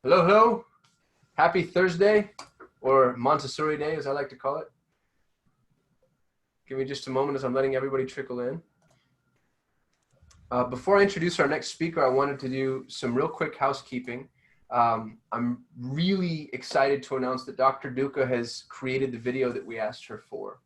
Hello, hello. Happy Thursday, or Montessori Day, as I like to call it. Give me just a moment as I'm letting everybody trickle in. Before I introduce our next speaker, I wanted to do some real quick housekeeping. I'm really excited to announce that Dr. Duca has created the video that we asked her for.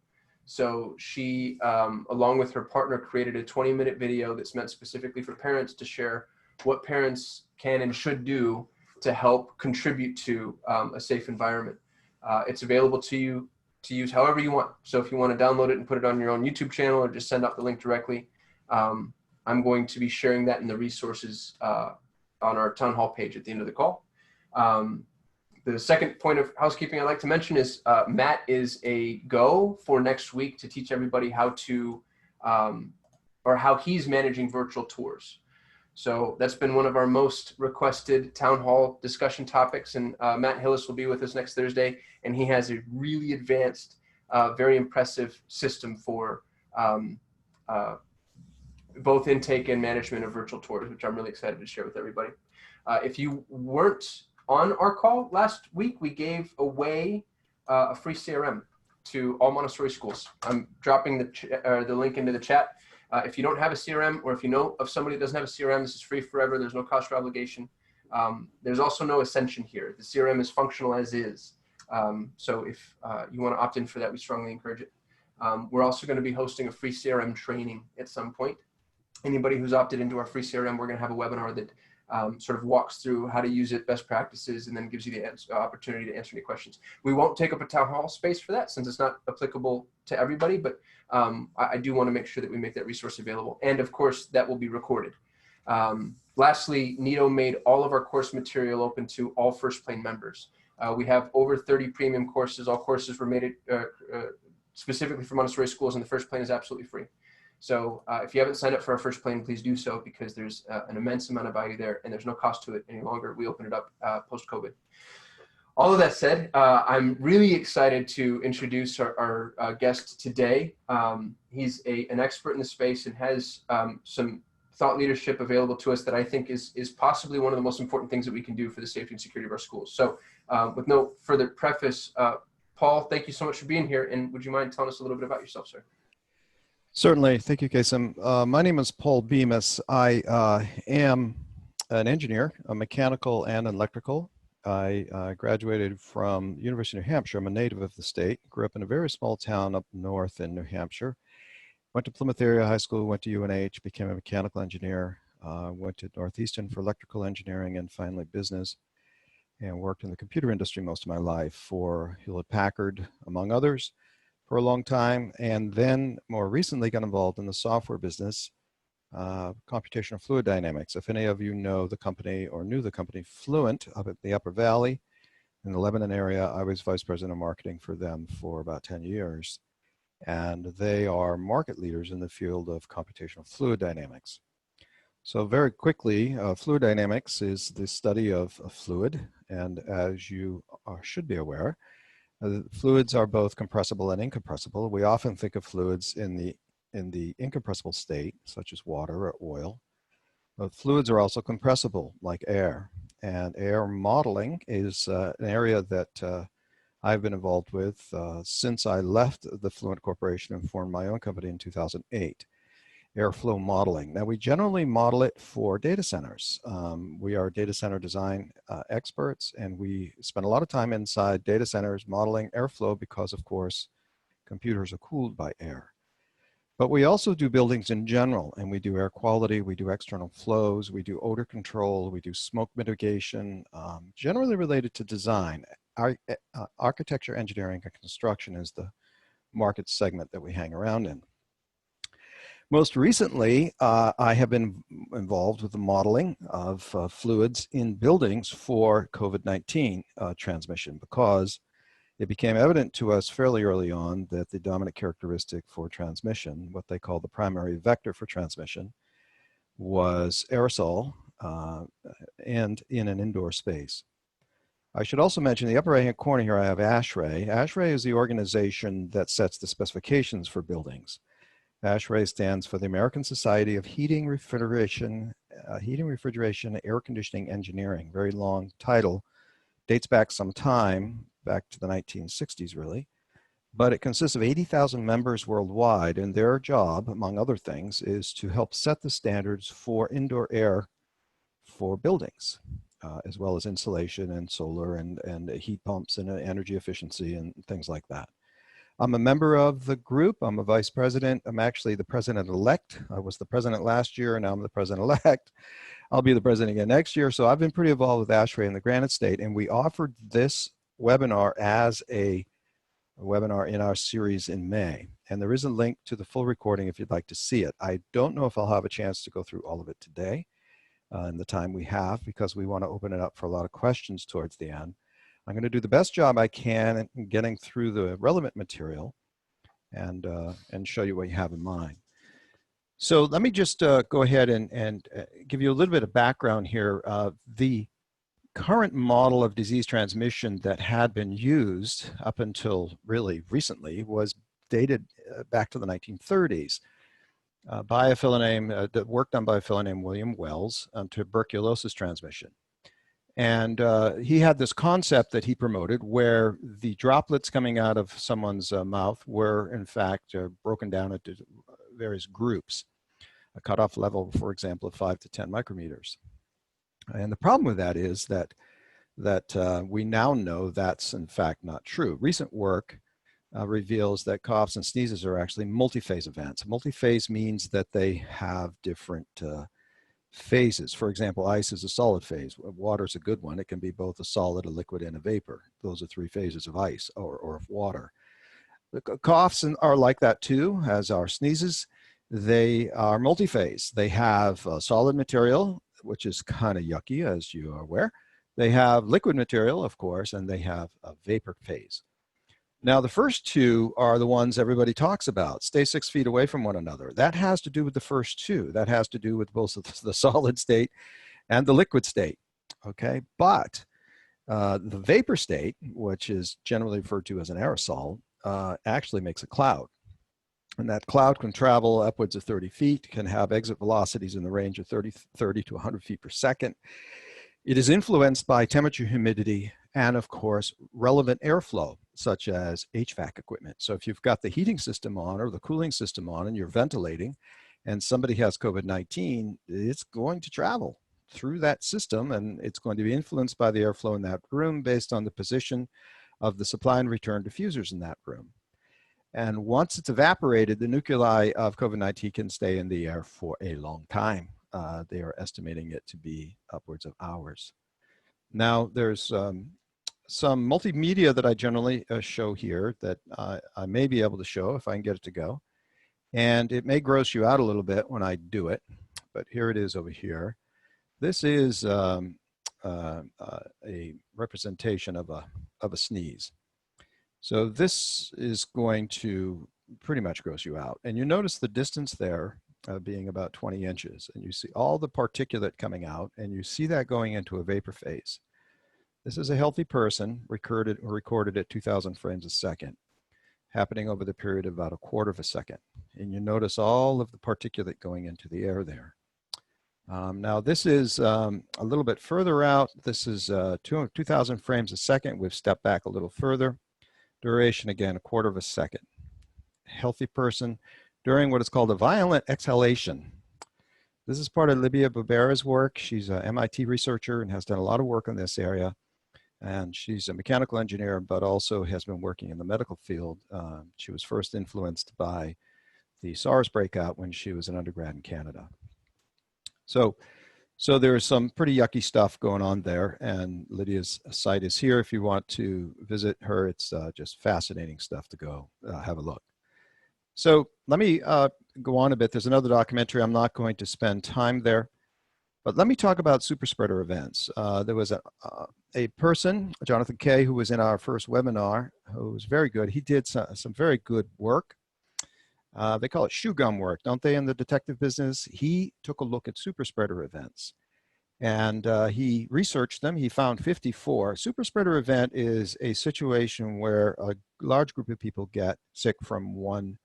So she, along with her partner, created a 20-minute video that's meant specifically for parents to share what parents can and should do to help contribute to a safe environment. It's available to you to use however you want. So if you want to download it and put it on your own YouTube channel or just send out the link directly, I'm going to be sharing that in the resources on our town hall page at the end of the call. The second point of housekeeping I'd like to mention is Matt is a go for next week to teach everybody how to, or how he's managing virtual tours. So that's been one of our most requested town hall discussion topics, and Matt Hillis will be with us next Thursday, and he has a really advanced, very impressive system for both intake and management of virtual tours, which I'm really excited to share with everybody. If you weren't on our call last week, we gave away a free CRM to all Montessori schools. I'm dropping the link into the chat. If you don't have a CRM, or if you know of somebody that doesn't have a CRM, this is free forever. There's no cost or obligation. There's also no ascension here. The CRM is functional as is. So if you want to opt in for that, we strongly encourage it. We're also going to be hosting a free CRM training at some point. Anybody who's opted into our free CRM, we're going to have a webinar that sort of walks through how to use it, best practices, and then gives you the opportunity to answer any questions. We won't take up a town hall space for that since it's not applicable to everybody, but I do want to make sure that we make that resource available. And of course, that will be recorded. Lastly, Nito made all of our course material open to all First Plane members. We have over 30 premium courses. All courses were made specifically for Montessori schools, and the First Plane is absolutely free. So if you haven't signed up for our First Plane, please do so, because there's an immense amount of value there, and there's no cost to it any longer. We opened it up post-COVID. All of that said, I'm really excited to introduce our guest today. He's an expert in the space and has some thought leadership available to us that I think is possibly one of the most important things that we can do for the safety and security of our schools. So with no further preface, Paul, thank you so much for being here. And would you mind telling us a little bit about yourself, sir? Certainly. Thank you, Kasem. My name is Paul Bemis. I am an engineer, a mechanical and electrical. I graduated from the University of New Hampshire. I'm a native of the state. Grew up in a very small town up north in New Hampshire. Went to Plymouth Area High School, went to UNH, became a mechanical engineer, went to Northeastern for electrical engineering and finally business, and worked in the computer industry most of my life for Hewlett-Packard, among others, for a long time, and then more recently got involved in the software business, computational fluid dynamics. If any of you know the company or knew the company Fluent up at the Upper Valley in the Lebanon area, I was vice president of marketing for them for about 10 years. And they are market leaders in the field of computational fluid dynamics. So very quickly, fluid dynamics is the study of a fluid, and as you should be aware, fluids are both compressible and incompressible. We often think of fluids in the incompressible state, such as water or oil. But fluids are also compressible, like air. And air modeling is an area that I've been involved with since I left the Fluent Corporation and formed my own company in 2008. Airflow modeling. Now, we generally model it for data centers. We are data center design experts, and we spend a lot of time inside data centers modeling airflow because, of course, computers are cooled by air. But we also do buildings in general, and we do air quality, we do external flows, we do odor control, we do smoke mitigation, generally related to design. Architecture, engineering, and construction is the market segment that we hang around in. Most recently, I have been involved with the modeling of fluids in buildings for COVID-19 transmission, because it became evident to us fairly early on that the dominant characteristic for transmission, what they call the primary vector for transmission, was aerosol and in an indoor space. I should also mention the upper right-hand corner here, I have ASHRAE. ASHRAE is the organization that sets the specifications for buildings. ASHRAE stands for the American Society of Heating, Refrigeration, Heating, Refrigeration, Air Conditioning Engineering. Very long title. Dates back some time, back to the 1960s really. But it consists of 80,000 members worldwide, and their job, among other things, is to help set the standards for indoor air for buildings, as well as insulation and solar and heat pumps and energy efficiency and things like that. I'm a member of the group. I'm a vice president. I'm actually the president-elect. I was the president last year, and now I'm the president-elect. I'll be the president again next year. So I've been pretty involved with ASHRAE in the Granite State, and we offered this webinar as a webinar in our series in May. And there is a link to the full recording if you'd like to see it. I don't know if I'll have a chance to go through all of it today in the time we have, because we want to open it up for a lot of questions towards the end. I'm going to do the best job I can in getting through the relevant material and show you what you have in mind. So let me just go ahead and give you a little bit of background here. The current model of disease transmission that had been used up until really recently was dated back to the 1930s by a fellow named, that worked on by a fellow named William Wells on tuberculosis transmission. And he had this concept that he promoted where the droplets coming out of someone's mouth were in fact broken down into various groups, a cutoff level, for example, of 5 to 10 micrometers. And the problem with that is that we now know that's in fact not true. Recent work reveals that coughs and sneezes are actually multi-phase events. Multi-phase means that they have different phases. For example, ice is a solid phase. Water is a good one. It can be both a solid, a liquid, and a vapor. Those are 3 phases of ice or of water. The coughs are like that too, as are sneezes. They are multi-phase. They have solid material, which is kind of yucky, as you are aware. They have liquid material, of course, and they have a vapor phase. Now, the first 2 are the ones everybody talks about. Stay 6 feet away from one another. That has to do with the first 2. That has to do with both the solid state and the liquid state, okay? But the vapor state, which is generally referred to as an aerosol, actually makes a cloud. And that cloud can travel upwards of 30 feet, can have exit velocities in the range of 30 to 100 feet per second. It is influenced by temperature, humidity, and of course, relevant airflow, such as HVAC equipment. So if you've got the heating system on or the cooling system on and you're ventilating and somebody has COVID-19, it's going to travel through that system and it's going to be influenced by the airflow in that room based on the position of the supply and return diffusers in that room. And once it's evaporated, the nuclei of COVID-19 can stay in the air for a long time. They are estimating it to be upwards of hours. Now, there's some multimedia that I generally show here that I may be able to show if I can get it to go. And it may gross you out a little bit when I do it, but here it is over here. This is a representation of a sneeze. So this is going to pretty much gross you out. And you notice the distance there being about 20 inches. And you see all the particulate coming out, and you see that going into a vapor phase. This is a healthy person recorded at 2,000 frames a second, happening over the period of about a quarter of a second. And you notice all of the particulate going into the air there. Now this is a little bit further out. This is 2,000 frames a second. We've stepped back a little further. Duration, again, a quarter of a second. Healthy person during what is called a violent exhalation. This is part of Libya Barbera's work. She's an MIT researcher and has done a lot of work in this area. And she's a mechanical engineer, but also has been working in the medical field. She was first influenced by the SARS breakout when she was an undergrad in Canada. So there's some pretty yucky stuff going on there, and Lydia's site is here if you want to visit her. It's just fascinating stuff to go have a look. So let me go on a bit. There's another documentary. I'm not going to spend time there, but let me talk about super spreader events. There was a person, Jonathan Kay, who was in our first webinar, who was very good. He did some very good work. They call it shoe gum work, don't they, in the detective business? He took a look at super spreader events and he researched them. He found 54. Super spreader event is a situation where a large group of people get sick from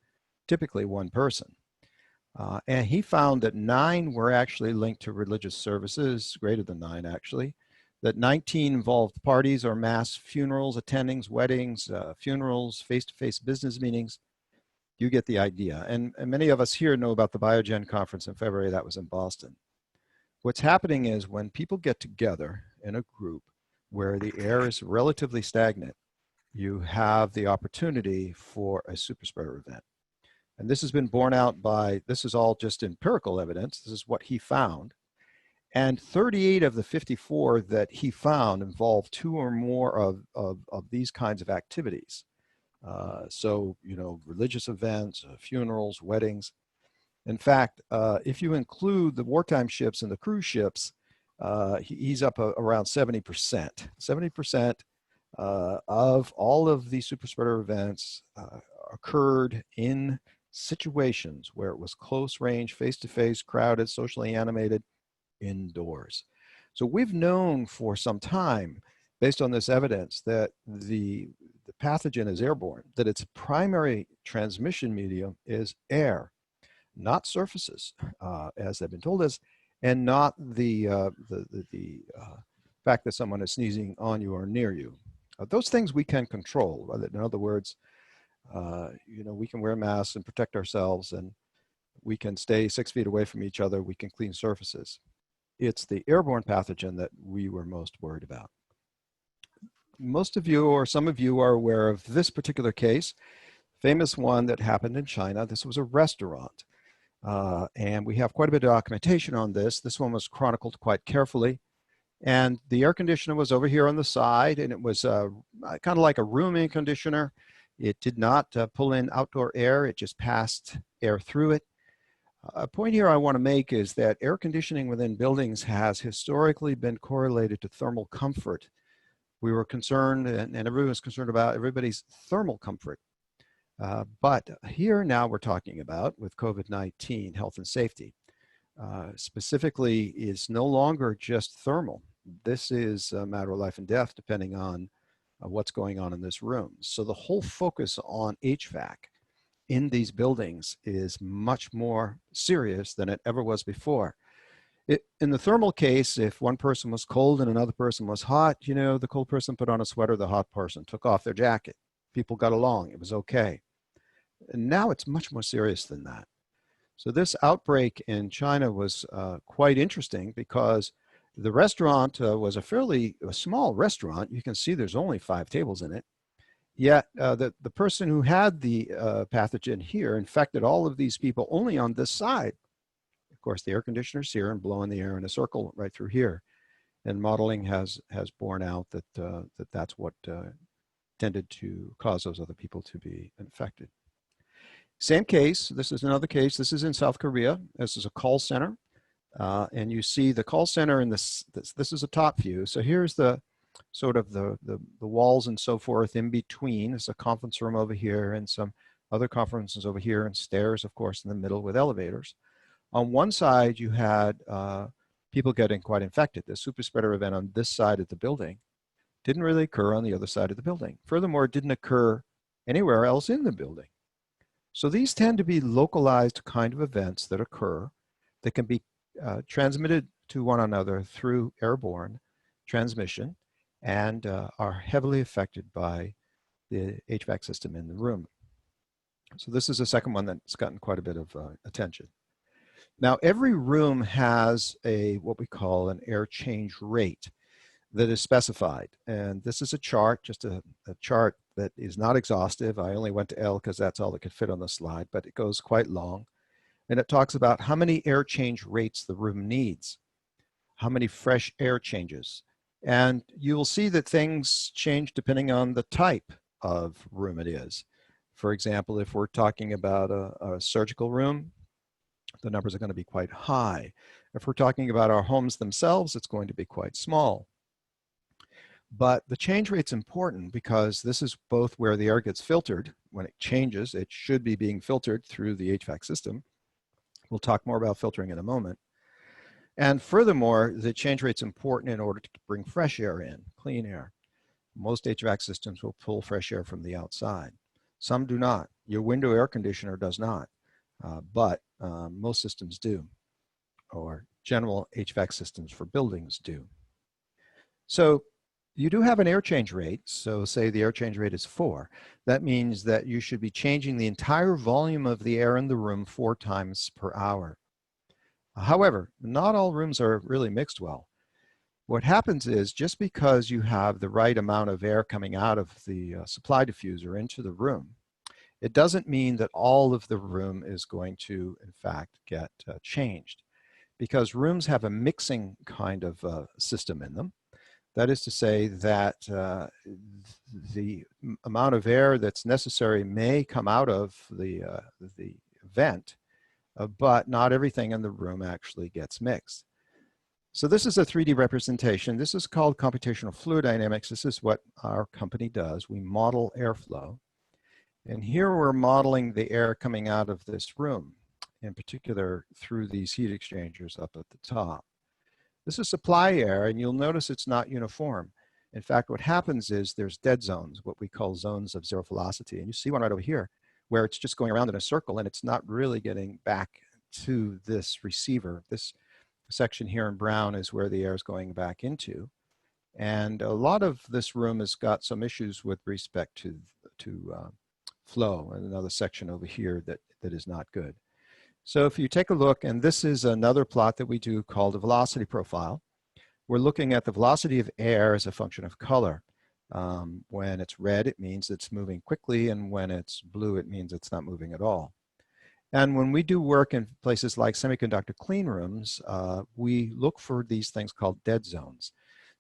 typically one person. And he found that 9 were actually linked to religious services, greater than 9 actually, that 19 involved parties or mass funerals, attendings, weddings, funerals, face-to-face business meetings. You get the idea. And many of us here know about the Biogen conference in February. That was in Boston. What's happening is when people get together in a group where the air is relatively stagnant, you have the opportunity for a super spreader event. And this has been borne out by, this is all just empirical evidence. This is what he found. And 38 of the 54 that he found involved 2 or more of these kinds of activities. So, you know, religious events, funerals, weddings. In fact, if you include the wartime ships and the cruise ships, he's up around 70%. 70% of all of these super spreader events occurred in situations where it was close range, face-to-face, crowded, socially animated, indoors. So we've known for some time, based on this evidence, that the pathogen is airborne, that its primary transmission medium is air, not surfaces, as they've been told us, and not the fact that someone is sneezing on you or near you. Those things we can control. In other words, you know, we can wear masks and protect ourselves, and we can stay 6 feet away from each other. We can clean surfaces. It's the airborne pathogen that we were most worried about. Most of you, or some of you, are aware of this particular case, famous one that happened in China. This was a restaurant, and we have quite a bit of documentation on this. This one was chronicled quite carefully. And the air conditioner was over here on the side, and it was kind of like a room air conditioner. It did not pull in outdoor air. It just passed air through it. A point here I want to make is that air conditioning within buildings has historically been correlated to thermal comfort. We were concerned, and everyone was concerned about everybody's thermal comfort. But here now we're talking about, with COVID-19, health and safety. Specifically is no longer just thermal. This is a matter of life and death, depending on what's going on in this room. So the whole focus on HVAC in these buildings is much more serious than it ever was before. In the thermal case, if one person was cold and another person was hot, you know, the cold person put on a sweater, the hot person took off their jacket. People got along, it was okay. And now it's much more serious than that. So this outbreak in China was quite interesting because the restaurant was a fairly small restaurant. You can see there's only 5 tables in it. Yet the person who had the pathogen here infected all of these people only on this side. Of course, the air conditioner's here and blowing the air in a circle right through here. And modeling has borne out that that's what tended to cause those other people to be infected. Same case. This is another case. This is in South Korea. This is a call center. And you see the call center in this is a top view. So here's the sort of the walls and so forth in between. There's a conference room over here and some other conferences over here, and stairs, of course, in the middle with elevators. On one side, you had people getting quite infected. The super spreader event on this side of the building didn't really occur on the other side of the building. Furthermore, it didn't occur anywhere else in the building. So these tend to be localized kind of events that occur that can be transmitted to one another through airborne transmission and are heavily affected by the HVAC system in the room. So this is a second one that's gotten quite a bit of attention. Now, every room has what we call an air change rate that is specified. And this is a chart, just a chart that is not exhaustive. I only went to L because that's all that could fit on the slide, but it goes quite long. And it talks about how many air change rates the room needs, how many fresh air changes. And you will see that things change depending on the type of room it is. For example, if we're talking about a surgical room, the numbers are going to be quite high. If we're talking about our homes themselves, it's going to be quite small. But the change rate's important because this is both where the air gets filtered. When it changes, it should be being filtered through the HVAC system. We'll talk more about filtering in a moment. And furthermore, the change rate's important in order to bring fresh air in, clean air. Most HVAC systems will pull fresh air from the outside. Some do not. Your window air conditioner does not. But Most systems do, or general HVAC systems for buildings do. So you do have an air change rate. So say the air change rate is 4. That means that you should be changing the entire volume of the air in the room 4 times per hour. However, not all rooms are really mixed well. What happens is just because you have the right amount of air coming out of the supply diffuser into the room, it doesn't mean that all of the room is going to, in fact, get changed, because rooms have a mixing kind of system in them. That is to say that the amount of air that's necessary may come out of the vent, but not everything in the room actually gets mixed. So this is a 3D representation. This is called computational fluid dynamics. This is what our company does. We model airflow. And here we're modeling the air coming out of this room, in particular through these heat exchangers up at the top. This is supply air, and you'll notice it's not uniform. In fact, what happens is there's dead zones, what we call zones of zero velocity. And you see one right over here where it's just going around in a circle and it's not really getting back to this receiver. This section here in brown is where the air is going back into. And a lot of this room has got some issues with respect to flow, and another section over here that is not good. So if you take a look, and this is another plot that we do called a velocity profile. We're looking at the velocity of air as a function of color. When it's red, it means it's moving quickly, and when it's blue, it means it's not moving at all. And when we do work in places like semiconductor clean rooms, we look for these things called dead zones.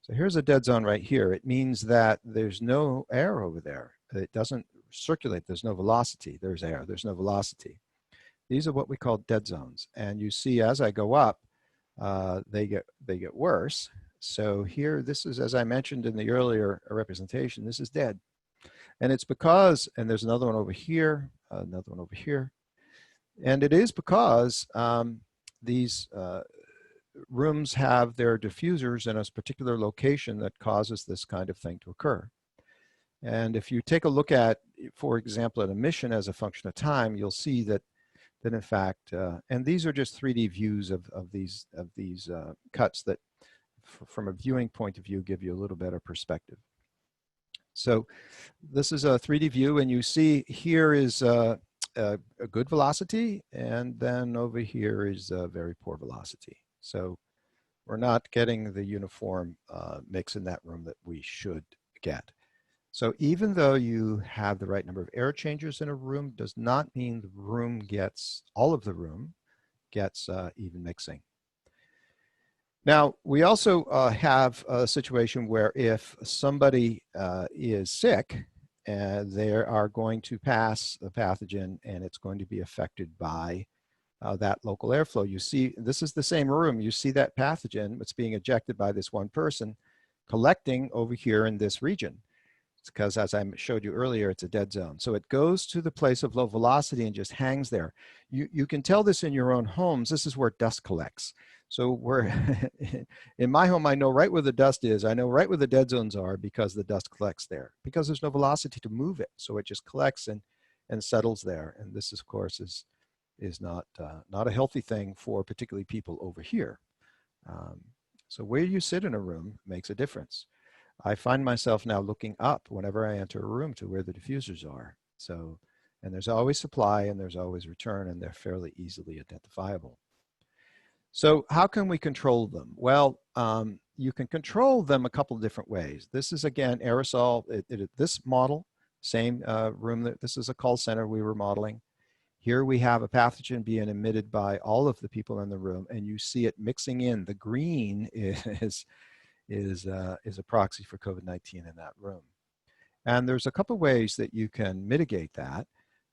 So here's a dead zone right here. It means that there's no air over there. It doesn't circulate. There's no velocity. There's air. There's no velocity. These are what we call dead zones. And you see as I go up, they get worse. So here, this is, as I mentioned in the earlier representation, this is dead. And it's because, and there's another one over here, another one over here. And it is because these rooms have their diffusers in a particular location that causes this kind of thing to occur. And if you take a look at, for example, an emission as a function of time, you'll see that in fact, and these are just 3D views of these cuts that, from a viewing point of view, give you a little better perspective. So this is a 3D view, and you see here is a good velocity, and then over here is a very poor velocity. So we're not getting the uniform mix in that room that we should get. So even though you have the right number of air changers in a room, does not mean the room gets, all of the room gets even mixing. Now, we also have a situation where if somebody is sick, they are going to pass the pathogen, and it's going to be affected by that local airflow. You see, this is the same room. You see that pathogen that's being ejected by this one person collecting over here in this region. It's because, as I showed you earlier, it's a dead zone. So it goes to the place of low velocity and just hangs there. You can tell this in your own homes. This is where dust collects. So we're in my home, I know right where the dust is. I know right where the dead zones are because the dust collects there, because there's no velocity to move it. So it just collects and settles there. And this, of course, is not a healthy thing for particularly people over here. So where you sit in a room makes a difference. I find myself now looking up whenever I enter a room to where the diffusers are. So, and there's always supply and there's always return, and they're fairly easily identifiable. So how can we control them? Well, you can control them a couple of different ways. This is, again, aerosol. This model, same room, this is a call center we were modeling. Here we have a pathogen being emitted by all of the people in the room, and you see it mixing in. The green is a proxy for COVID-19 in that room. And there's a couple ways that you can mitigate that.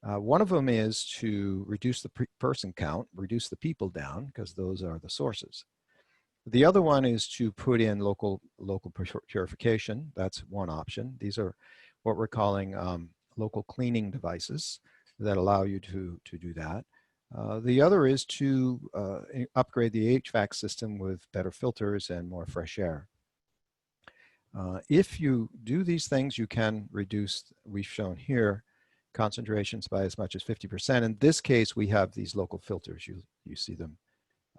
One of them is to reduce the person count, reduce the people down, because those are the sources. The other one is to put in local purification. That's one option. These are what we're calling local cleaning devices that allow you to do that. The other is to upgrade the HVAC system with better filters and more fresh air. If you do these things, you can reduce, we've shown here, concentrations by as much as 50%. In this case, we have these local filters. You see them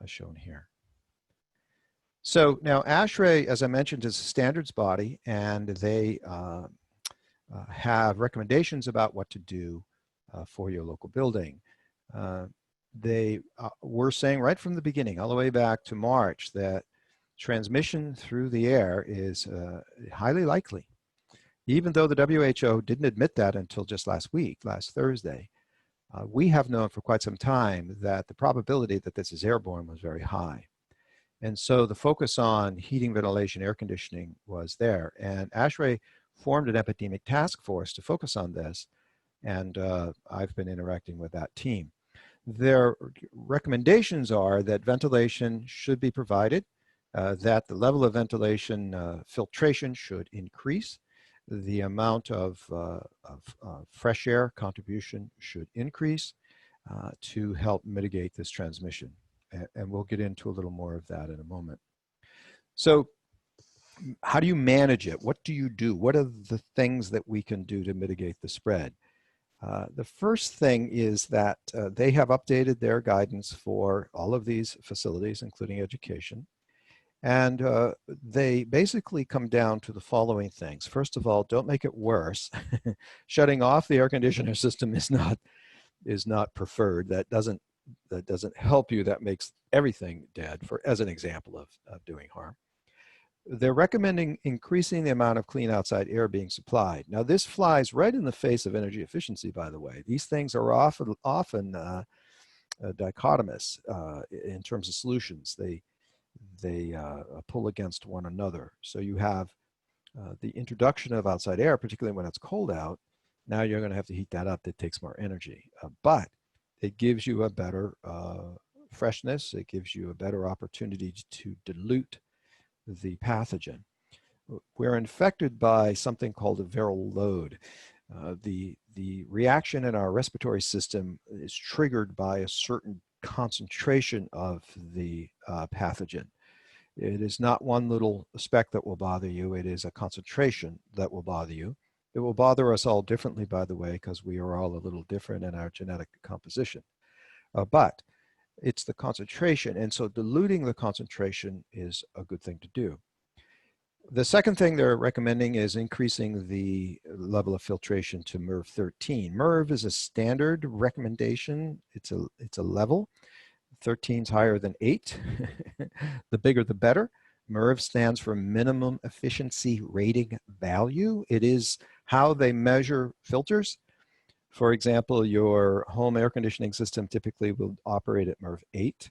shown here. So now ASHRAE, as I mentioned, is a standards body, and they have recommendations about what to do for your local building. They were saying right from the beginning, all the way back to March, that transmission through the air is highly likely. Even though the WHO didn't admit that until just last Thursday, we have known for quite some time that the probability that this is airborne was very high. And so the focus on heating, ventilation, air conditioning was there. And ASHRAE formed an epidemic task force to focus on this. And I've been interacting with that team. Their recommendations are that ventilation should be provided, that the level of ventilation filtration should increase, the amount of fresh air contribution should increase to help mitigate this transmission. And we'll get into a little more of that in a moment. So how do you manage it? What do you do? What are the things that we can do to mitigate the spread? The first thing is that they have updated their guidance for all of these facilities, including education. And they basically come down to the following things. First of all, don't make it worse. Shutting off the air conditioner system is not preferred. That doesn't help you. That makes everything dead, as an example of doing harm. They're recommending increasing the amount of clean outside air being supplied. Now, this flies right in the face of energy efficiency, by the way. These things are often dichotomous in terms of solutions. They pull against one another. So you have the introduction of outside air, particularly when it's cold out. Now you're going to have to heat that up. That takes more energy. But it gives you a better freshness. It gives you a better opportunity to dilute the pathogen. We're infected by something called a viral load. The reaction in our respiratory system is triggered by a certain concentration of the pathogen. It is not one little speck that will bother you. It is a concentration that will bother you. It will bother us all differently, by the way, because we are all a little different in our genetic composition. But it's the concentration, and so diluting the concentration is a good thing to do. The second thing they're recommending is increasing the level of filtration to MERV 13. MERV is a standard recommendation. It's a level. 13 is higher than 8. The bigger the better. MERV stands for minimum efficiency rating value. It is how they measure filters. For example, your home air conditioning system typically will operate at MERV 8.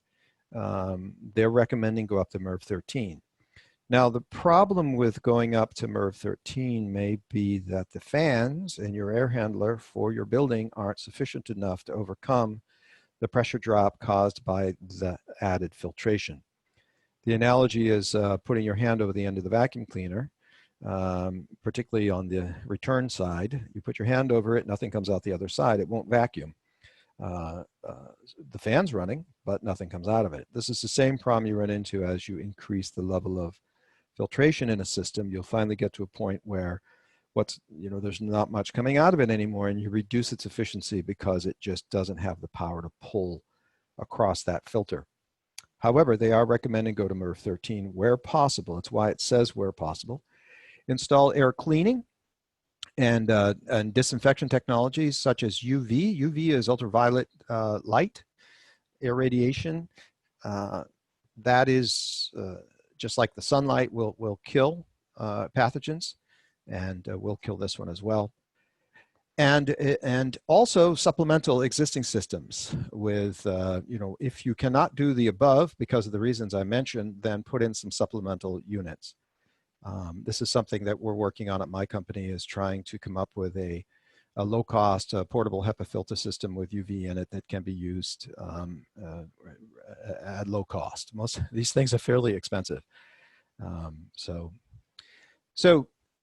They're recommending go up to MERV 13. Now, the problem with going up to MERV 13 may be that the fans and your air handler for your building aren't sufficient enough to overcome the pressure drop caused by the added filtration. The analogy is putting your hand over the end of the vacuum cleaner, particularly on the return side. You put your hand over it, nothing comes out the other side. It won't vacuum. The fan's running, but nothing comes out of it. This is the same problem you run into as you increase the level of filtration in a system. You'll finally get to a point where there's not much coming out of it anymore, and you reduce its efficiency because it just doesn't have the power to pull across that filter. However, they are recommending go to MERV 13 where possible. It's why it says where possible. Install air cleaning and disinfection technologies such as UV. UV is ultraviolet light irradiation. That is just like the sunlight will kill pathogens, and we'll kill this one as well. And also supplemental existing systems with, if you cannot do the above because of the reasons I mentioned, then put in some supplemental units. This is something that we're working on at my company, is trying to come up with a low-cost portable HEPA filter system with UV in it that can be used at low cost. Most of these things are fairly expensive. So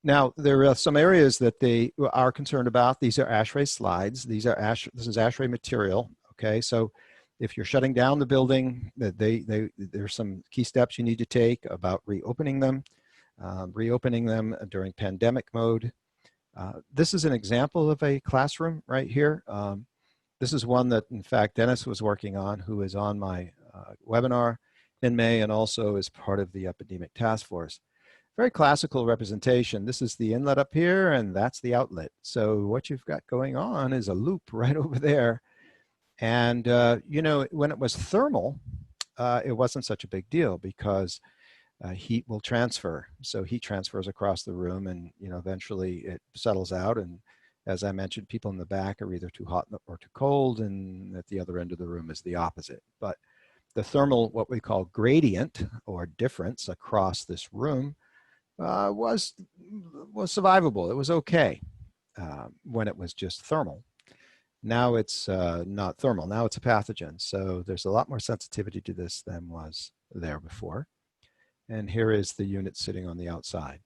now there are some areas that they are concerned about. These are ASHRAE slides. This is ASHRAE material. Okay, so if you're shutting down the building, there's some key steps you need to take about reopening them during pandemic mode. This is an example of a classroom right here. This is one that, in fact, Dennis was working on, who is on my webinar in May and also is part of the epidemic task force. Very classical representation. This is the inlet up here, and that's the outlet. So what you've got going on is a loop right over there. And, you know, when it was thermal, it wasn't such a big deal because heat will transfer. So heat transfers across the room, and, you know, eventually it settles out. And as I mentioned, people in the back are either too hot or too cold, and at the other end of the room is the opposite. But the thermal, what we call gradient or difference across this room, was survivable. It was okay when it was just thermal. Now it's not thermal. Now it's a pathogen. So there's a lot more sensitivity to this than was there before. And here is the unit sitting on the outside.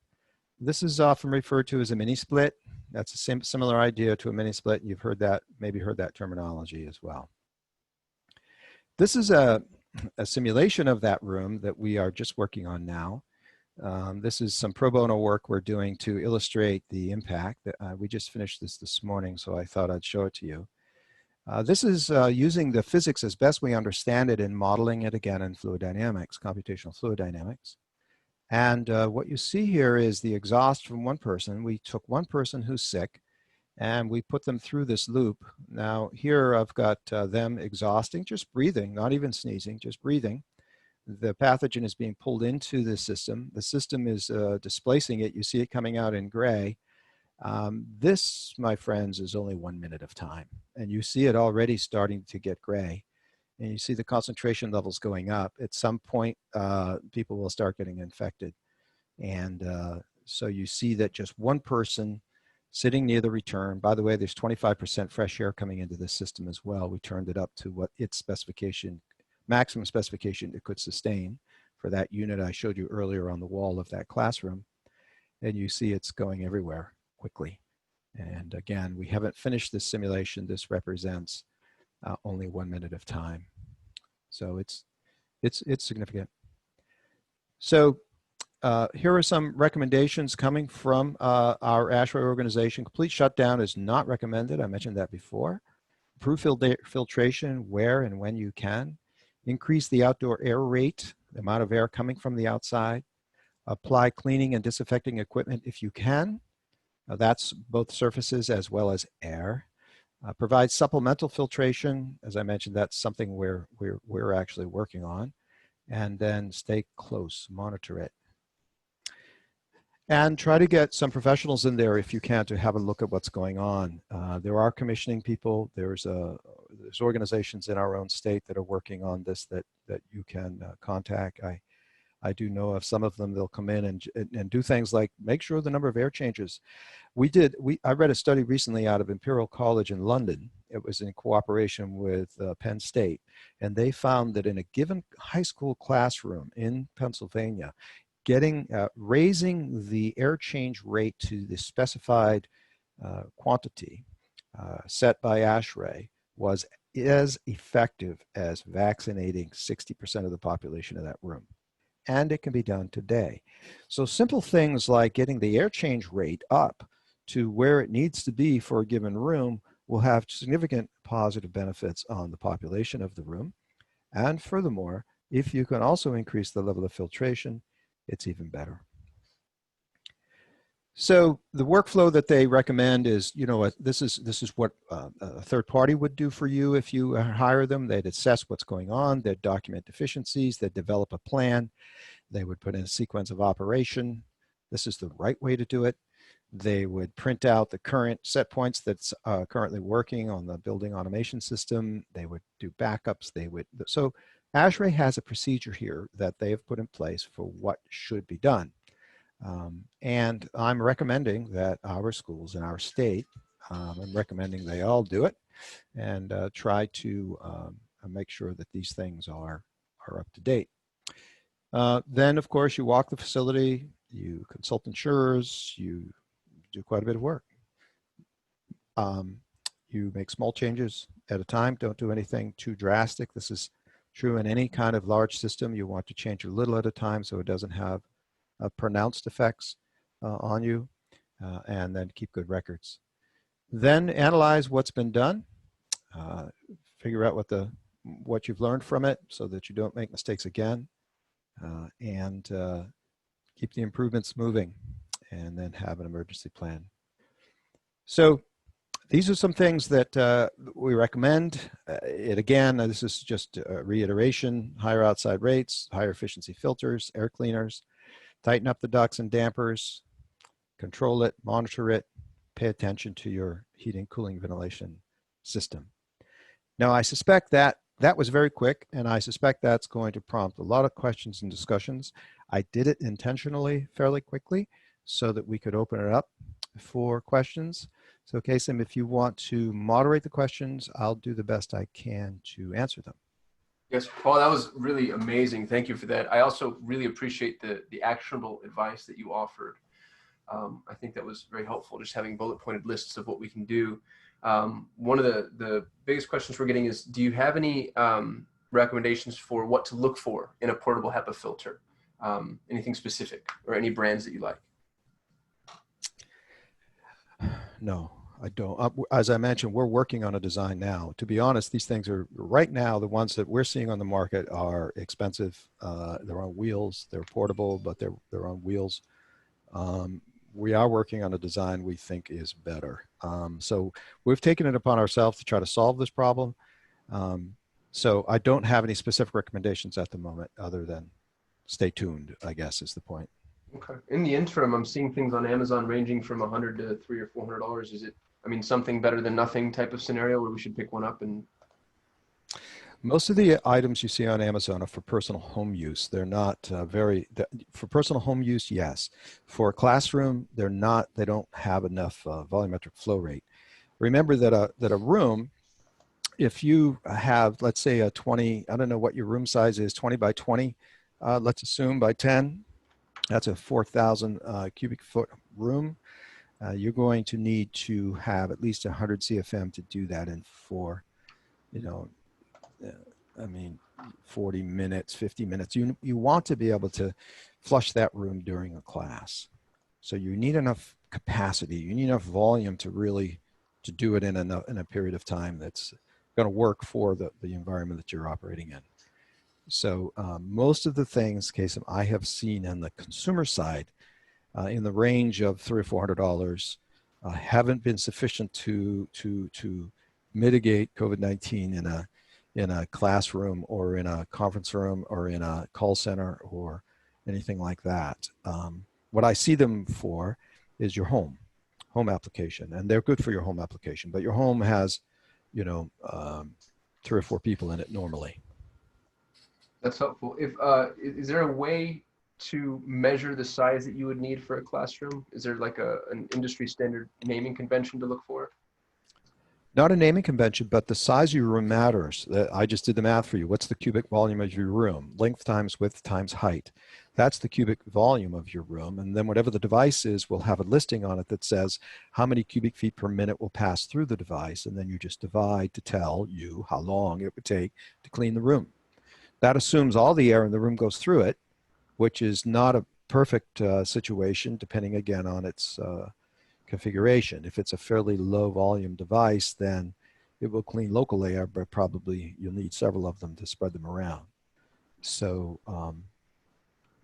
This is often referred to as a mini split. That's a similar idea to a mini split. You've heard that, maybe heard that terminology as well. This is a simulation of that room that we are just working on now. This is some pro bono work we're doing to illustrate the impact. We just finished this morning, so I thought I'd show it to you. This is using the physics as best we understand it and modeling it again in fluid dynamics, computational fluid dynamics. And what you see here is the exhaust from one person. We took one person who's sick and we put them through this loop. Now here I've got them exhausting, just breathing, not even sneezing, just breathing. The pathogen is being pulled into the system. The system is displacing it. You see it coming out in gray. This, my friends, is only 1 minute of time. And you see it already starting to get gray. And you see the concentration levels going up. At some point, people will start getting infected. And so you see that just one person sitting near the return. By the way, there's 25% fresh air coming into this system as well. We turned it up to what its specification, maximum specification it could sustain for that unit I showed you earlier on the wall of that classroom. And you see it's going everywhere quickly. And again, we haven't finished this simulation. This represents only 1 minute of time. So it's significant. So here are some recommendations coming from our ASHRAE organization. Complete shutdown is not recommended. I mentioned that before. Improve filtration where and when you can. Increase the outdoor air rate, the amount of air coming from the outside. Apply cleaning and disinfecting equipment if you can. That's both surfaces as well as air. Provide supplemental filtration. As I mentioned, that's something we're actually working on. And then stay close, monitor it. And try to get some professionals in there if you can to have a look at what's going on. There are commissioning people. There's organizations in our own state that are working on this that you can contact. I do know of some of them. They'll come in and do things like make sure the number of air changes. I read a study recently out of Imperial College in London. It was in cooperation with Penn State, and they found that in a given high school classroom in Pennsylvania, raising the air change rate to the specified quantity set by ASHRAE was as effective as vaccinating 60% of the population of that room. And it can be done today. So simple things like getting the air change rate up to where it needs to be for a given room will have significant positive benefits on the population of the room. And furthermore, if you can also increase the level of filtration, it's even better. So the workflow that they recommend is, you know, this is what a third party would do for you if you hire them. They'd assess what's going on, they'd document deficiencies, they'd develop a plan, they would put in a sequence of operation. This is the right way to do it. They would print out the current set points that's currently working on the building automation system. They would do backups. So ASHRAE has a procedure here that they have put in place for what should be done. And I'm recommending that our schools in our state, I'm recommending they all do it and try to make sure that these things are up to date. Then, of course, you walk the facility, you consult insurers, you do quite a bit of work. You make small changes at a time. Don't do anything too drastic. This is true in any kind of large system. You want to change a little at a time so it doesn't have pronounced effects on you. and then keep good records. Then analyze what's been done, figure out what you've learned from it so that you don't make mistakes again, and keep the improvements moving, and then have an emergency plan. So these are some things that we recommend. Again, this is just a reiteration: higher outside rates, higher efficiency filters, air cleaners, tighten up the ducts and dampers, control it, monitor it, pay attention to your heating, cooling, ventilation system. Now, I suspect that was very quick, and I suspect that's going to prompt a lot of questions and discussions. I did it intentionally fairly quickly so that we could open it up for questions. So, Kasem, if you want to moderate the questions, I'll do the best I can to answer them. Yes, Paul, that was really amazing. Thank you for that. I also really appreciate the actionable advice that you offered. I think that was very helpful, just having bullet pointed lists of what we can do. One of the biggest questions we're getting is, do you have any recommendations for what to look for in a portable HEPA filter? Anything specific or any brands that you like? No, I don't. As I mentioned, we're working on a design now. To be honest, these things are right now, the ones that we're seeing on the market are expensive. They're on wheels, they're portable, but they're on wheels. We are working on a design we think is better. So we've taken it upon ourselves to try to solve this problem. So I don't have any specific recommendations at the moment other than stay tuned, I guess is the point. Okay. In the interim, I'm seeing things on Amazon ranging from $100 to $300 or $400. Is it, I mean, something better than nothing type of scenario where we should pick one up? And most of the items you see on Amazon are for personal home use. They're not for personal home use, yes. For a classroom, they're not, they don't have enough volumetric flow rate. Remember that a room, if you have, let's say a 20, I don't know what your room size is, 20 by 20, let's assume by 10, that's a 4,000 cubic foot room. You're going to need to have at least 100 CFM to do that in for, I mean, 40 minutes, 50 minutes. You want to be able to flush that room during a class. So you need enough capacity. You need enough volume to really to do it in a period of time that's going to work for the environment that you're operating in. So most of the things, Kasem, I have seen on the consumer side in the range of $300 or $400 haven't been sufficient to mitigate COVID-19 in a classroom or in a conference room or in a call center or anything like that. What I see them for is your home application, and they're good for your home application, but your home has, 3 or 4 people in it normally. that's helpful. If is there a way to measure the size that you would need for a classroom? Is there like an industry standard naming convention to look for? Not a naming convention, but the size of your room matters. I just did the math for you. What's the cubic volume of your room? Length times width times height. That's the cubic volume of your room. And then whatever the device is will have a listing on it that says how many cubic feet per minute will pass through the device. And then you just divide to tell you how long it would take to clean the room. That assumes all the air in the room goes through it, which is not a perfect situation, depending again on its configuration. If it's a fairly low volume device, then it will clean local air, but probably you'll need several of them to spread them around. So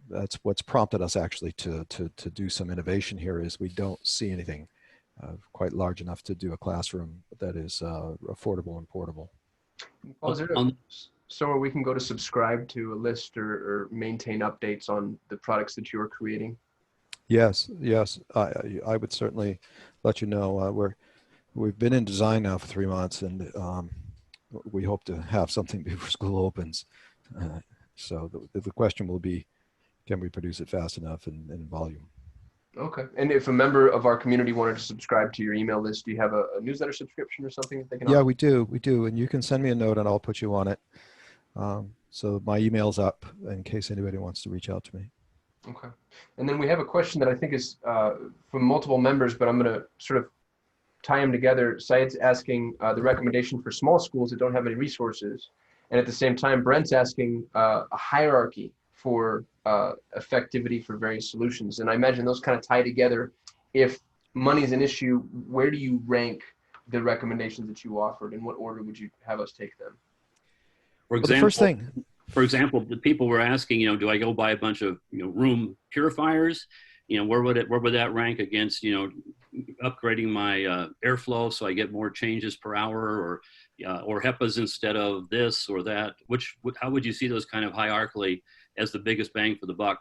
that's what's prompted us actually to do some innovation here. Is we don't see anything quite large enough to do a classroom that is affordable and portable. Paul, is there somewhere we can go to subscribe to a list or maintain updates on the products that you are creating? Yes, I would certainly let you know. We've been in design now for 3 months, and we hope to have something before school opens. So the question will be, can we produce it fast enough in volume? Okay. And if a member of our community wanted to subscribe to your email list, do you have a newsletter subscription or something that they can offer? Yeah, we do. And you can send me a note and I'll put you on it. So my email's up in case anybody wants to reach out to me. Okay. And then we have a question that I think is from multiple members, but I'm going to sort of tie them together. Syed's asking the recommendation for small schools that don't have any resources. And at the same time, Brent's asking a hierarchy for effectivity for various solutions. And I imagine those kind of tie together. If money is an issue, where do you rank the recommendations that you offered? In what order would you have us take them? For Well, the first example, thing, the people were asking, do I go buy a bunch of, room purifiers? Where would that rank against, upgrading my airflow so I get more changes per hour, or HEPAs instead of this or that? How would you see those kind of hierarchically as the biggest bang for the buck?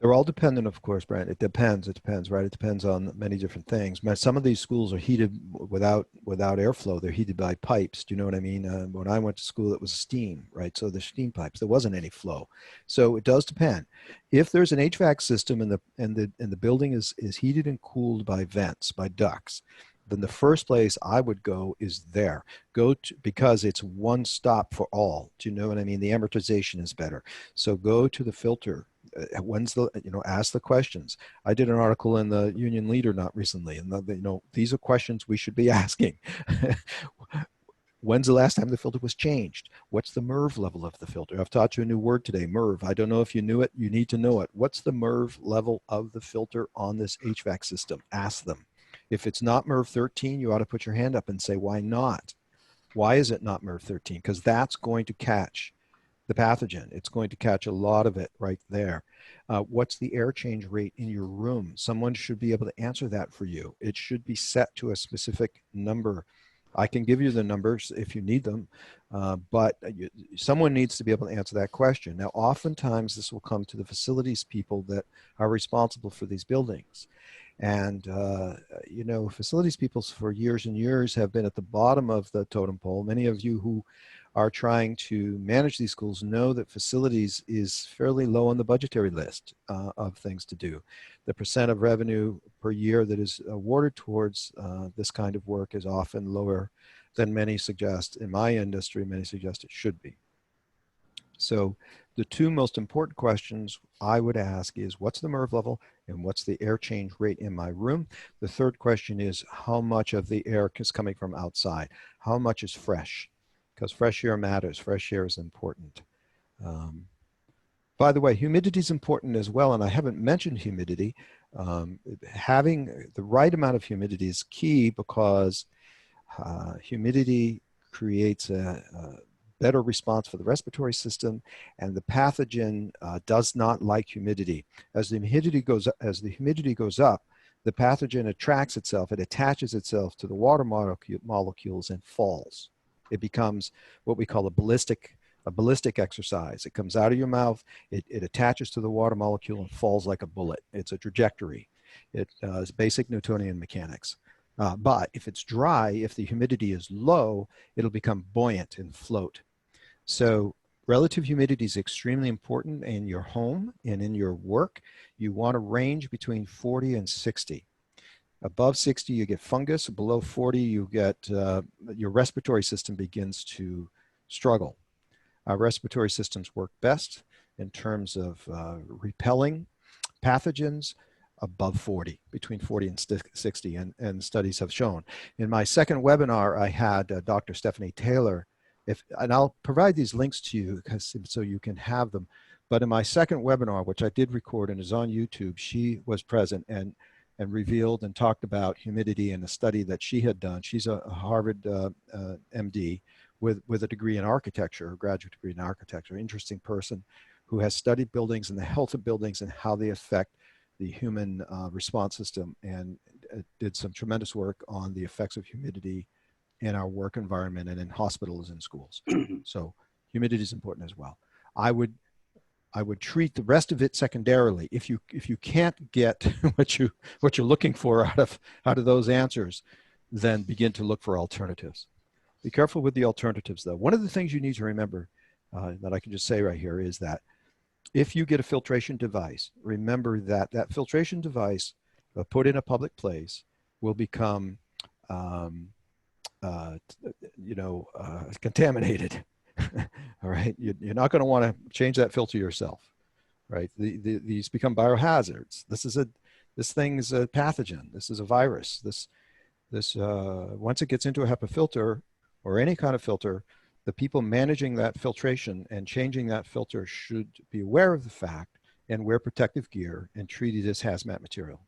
they're all dependent, of course, Brent. It depends, right? It depends on many different things. Some of these schools are heated without airflow. They're heated by pipes. Do you know what I mean? When I went to school, it was steam, right? So the steam pipes, there wasn't any flow. So it does depend. If there's an HVAC system and the building is heated and cooled by vents, by ducts, then the first place I would go is there. Because it's one stop for all. Do you know what I mean? The amortization is better. So go to the filter. Ask the questions. I did an article in the Union Leader not recently, and these are questions we should be asking. When's the last time the filter was changed? What's the MERV level of the filter? I've taught you a new word today, MERV. I don't know if you knew it. You need to know it. What's the MERV level of the filter on this HVAC system? Ask them. If it's not MERV 13, you ought to put your hand up and say, why not? Why is it not MERV 13? Because that's going to catch the pathogen. It's going to catch a lot of it right there. What's the air change rate in your room? Someone should be able to answer that for you. It should be set to a specific number. I can give you the numbers if you need them, but someone needs to be able to answer that question. Now, oftentimes this will come to the facilities people that are responsible for these buildings. And, facilities people for years and years have been at the bottom of the totem pole. Many of you who are trying to manage these schools know that facilities is fairly low on the budgetary list of things to do. The percent of revenue per year that is awarded towards this kind of work is often lower than many suggest. In my industry, many suggest it should be. So the two most important questions I would ask is, what's the MERV level and what's the air change rate in my room? The third question is, how much of the air is coming from outside? How much is fresh? Because fresh air matters. Fresh air is important. By the way, humidity is important as well, and I haven't mentioned humidity. Having the right amount of humidity is key because humidity creates a better response for the respiratory system, and the pathogen does not like humidity. As the humidity goes up, the pathogen attracts itself. It attaches itself to the water molecules and falls. It becomes what we call a ballistic exercise. It comes out of your mouth, it attaches to the water molecule and falls like a bullet. It's a trajectory. It is basic Newtonian mechanics. But if it's dry, if the humidity is low, it'll become buoyant and float. So relative humidity is extremely important in your home and in your work. You want to range between 40 and 60. Above 60, you get fungus. Below 40, you get your respiratory system begins to struggle. Our respiratory systems work best in terms of repelling pathogens above 40, between 40 and 60, and studies have shown. In my second webinar, I had Dr. Stephanie Taylor, and I'll provide these links to you so you can have them. But in my second webinar, which I did record and is on YouTube, she was present and revealed and talked about humidity and a study that she had done. She's a Harvard MD with a degree in architecture, a graduate degree in architecture. Interesting person who has studied buildings and the health of buildings and how they affect the human response system, and did some tremendous work on the effects of humidity in our work environment and in hospitals and schools. So humidity is important as well. I would treat the rest of it secondarily. If you can't get what you're looking for out of those answers, then begin to look for alternatives. Be careful with the alternatives, though. One of the things you need to remember that I can just say right here is that if you get a filtration device, remember that that filtration device put in a public place will become contaminated. All right, you're not going to want to change that filter yourself, right? These become biohazards. This thing is a pathogen. This is a virus. This once it gets into a HEPA filter or any kind of filter, the people managing that filtration and changing that filter should be aware of the fact and wear protective gear and treat it as hazmat material.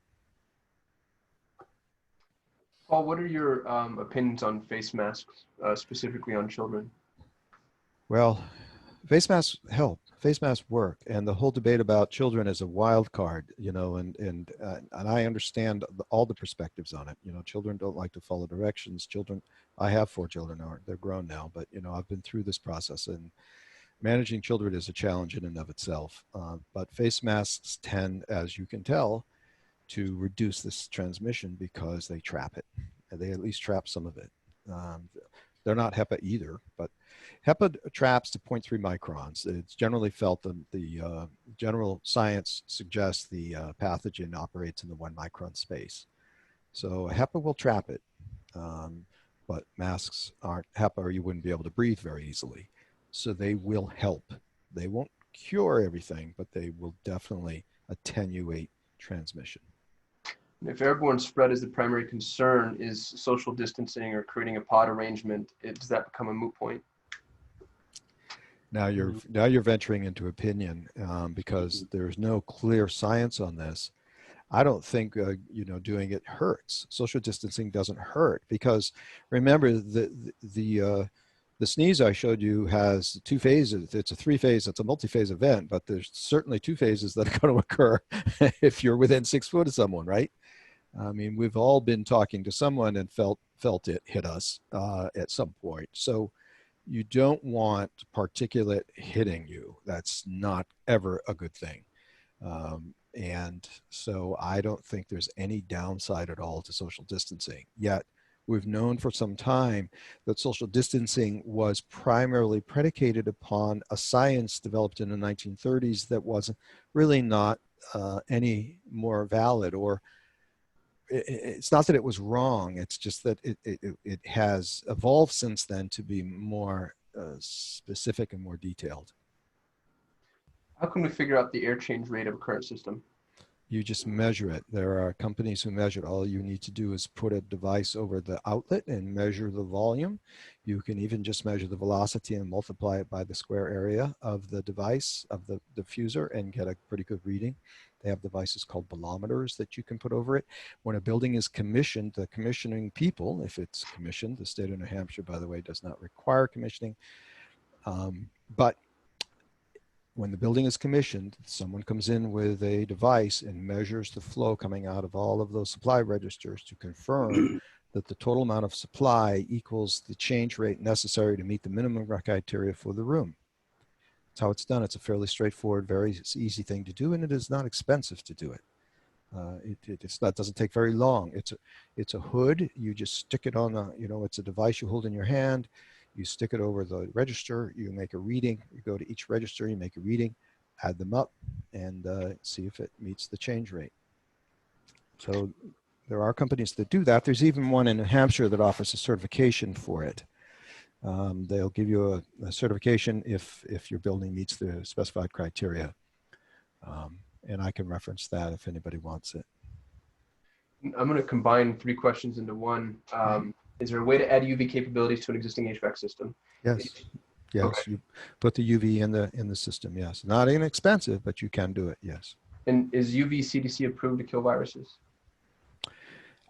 Paul, what are your opinions on face masks, specifically on children? Well, face masks help. Face masks work, and the whole debate about children is a wild card, and I understand all the perspectives on it. Children don't like to follow directions. Children, I have 4 children. They're grown now, but I've been through this process, and managing children is a challenge in and of itself. But face masks tend, as you can tell, to reduce this transmission because they trap it. They at least trap some of it. Um, they're not HEPA either, but HEPA traps to 0.3 microns. It's generally felt that the general science suggests the pathogen operates in the 1 micron space. So HEPA will trap it, but masks aren't HEPA, or you wouldn't be able to breathe very easily. So they will help. They won't cure everything, but they will definitely attenuate transmission. If airborne spread is the primary concern, is social distancing or creating a pod arrangement, does that become a moot point? Now you're venturing into opinion, because there's no clear science on this. I don't think doing it hurts. Social distancing doesn't hurt, because remember the sneeze I showed you has 2 phases. It's a 3-phase, it's a multi-phase event, but there's certainly 2 phases that are going to occur if you're within 6 foot of someone, right? I mean, we've all been talking to someone and felt it hit us at some point. So you don't want particulate hitting you. That's not ever a good thing. And so I don't think there's any downside at all to social distancing. Yet we've known for some time that social distancing was primarily predicated upon a science developed in the 1930s that was really not any more valid, or it's not that it was wrong. It's just that it has evolved since then to be more specific and more detailed. How can we figure out the air change rate of a current system? You just measure it. There are companies who measure it. All you need to do is put a device over the outlet and measure the volume. You can even just measure the velocity and multiply it by the square area of the device, of the diffuser, and get a pretty good reading. They have devices called bolometers that you can put over it. When a building is commissioned, the commissioning people, if it's commissioned, the state of New Hampshire, by the way, does not require commissioning, but when the building is commissioned, someone comes in with a device and measures the flow coming out of all of those supply registers to confirm that the total amount of supply equals the change rate necessary to meet the minimum criteria for the room. That's how it's done. It's a fairly straightforward, very easy thing to do, and it is not expensive to do it. It doesn't take very long. It's a hood. You just stick it on it's a device you hold in your hand. You stick it over the register, you make a reading, you go to each register, you make a reading, add them up, and see if it meets the change rate. So there are companies that do that. There's even one in New Hampshire that offers a certification for it. They'll give you a certification if your building meets the specified criteria. And I can reference that if anybody wants it. I'm going to combine 3 questions into one. Is there a way to add UV capabilities to an existing HVAC system? Yes. Yes. Okay. You put the UV in the system. Yes. Not inexpensive, but you can do it. Yes. And is UV CDC approved to kill viruses?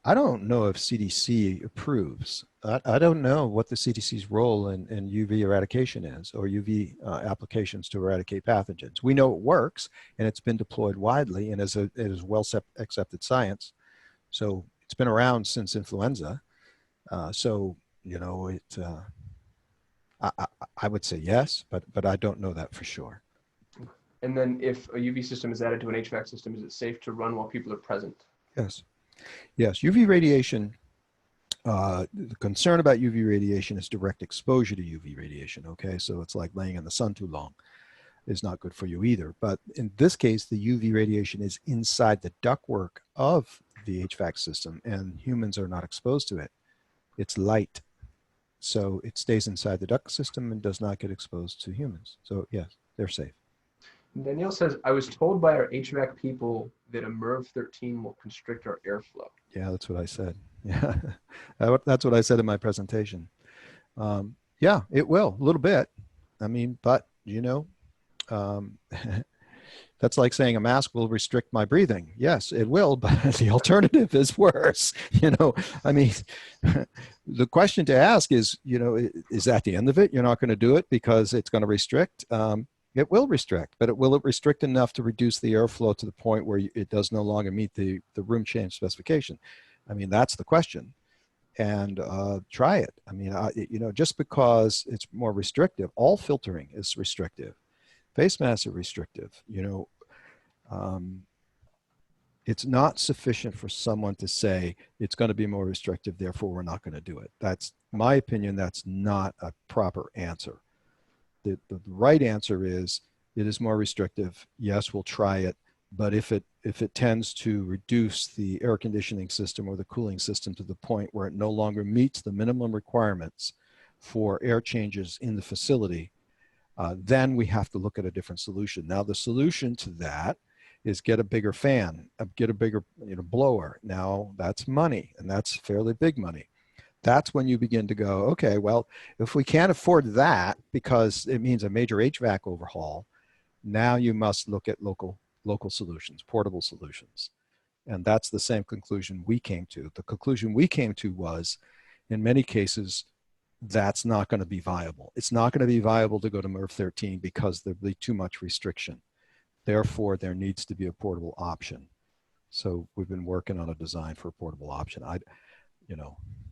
I don't know if CDC approves. I don't know what the CDC's role in UV eradication is, or UV applications to eradicate pathogens. We know it works, and it's been deployed widely, and it is well accepted science. So it's been around since influenza. I would say yes, but I don't know that for sure. And then if a UV system is added to an HVAC system, is it safe to run while people are present? Yes. Yes. UV radiation, the concern about UV radiation is direct exposure to UV radiation. Okay. So it's like laying in the sun too long is not good for you either. But in this case, the UV radiation is inside the ductwork of the HVAC system, and humans are not exposed to it. It's light. So it stays inside the duct system and does not get exposed to humans. So yes, they're safe. Danielle says, I was told by our HVAC people that a MERV 13 will constrict our airflow. Yeah, that's what I said. Yeah, that's what I said in my presentation. Yeah, it will, a little bit. I mean, but That's like saying a mask will restrict my breathing. Yes, it will, but the alternative is worse. I mean, the question to ask is, is that the end of it? You're not going to do it because it's going to restrict. It will restrict, but will it restrict enough to reduce the airflow to the point where it does no longer meet the room change specification? I mean, that's the question. And try it. I mean, just because it's more restrictive, all filtering is restrictive. Face masks are restrictive. It's not sufficient for someone to say it's going to be more restrictive, therefore we're not going to do it. That's my opinion. That's not a proper answer. The right answer is it is more restrictive. Yes, we'll try it. But if it tends to reduce the air conditioning system or the cooling system to the point where it no longer meets the minimum requirements for air changes in the facility, then we have to look at a different solution. Now, the solution to that is get a bigger fan, get a bigger blower. Now, that's money, and that's fairly big money. That's when you begin to go, okay, well, if we can't afford that because it means a major HVAC overhaul, now you must look at local solutions, portable solutions. And that's the same conclusion we came to. The conclusion we came to was, in many cases, that's not going to be viable. It's not going to be viable to go to MERV 13 because there'll be too much restriction. Therefore, there needs to be a portable option. So we've been working on a design for a portable option.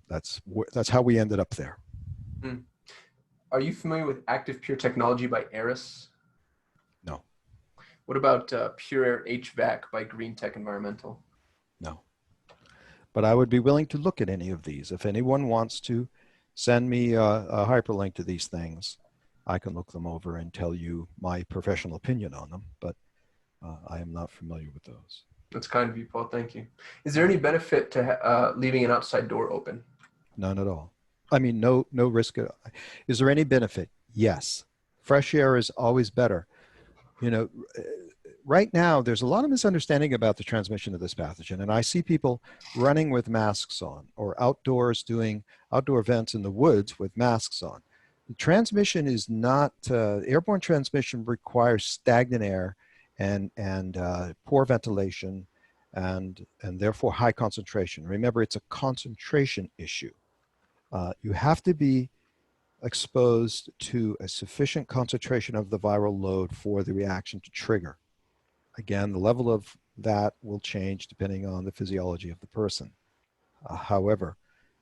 That's how we ended up there. Are you familiar with Active Pure Technology by Aris? No. What about Pure Air HVAC by Green Tech Environmental? No. But I would be willing to look at any of these. If anyone wants to send me a hyperlink to these things, I can look them over and tell you my professional opinion on them, but I am not familiar with those. That's kind of you, Paul. Thank you. Is there any benefit to leaving an outside door open? None at all. I mean, no risk. Is there any benefit? Yes. Fresh air is always better. Right now, there's a lot of misunderstanding about the transmission of this pathogen, and I see people running with masks on or outdoors doing outdoor events in the woods with masks on. The transmission is not, airborne transmission requires stagnant air and poor ventilation and therefore high concentration. Remember, it's a concentration issue. You have to be exposed to a sufficient concentration of the viral load for the reaction to trigger. Again, the level of that will change depending on the physiology of the person. However,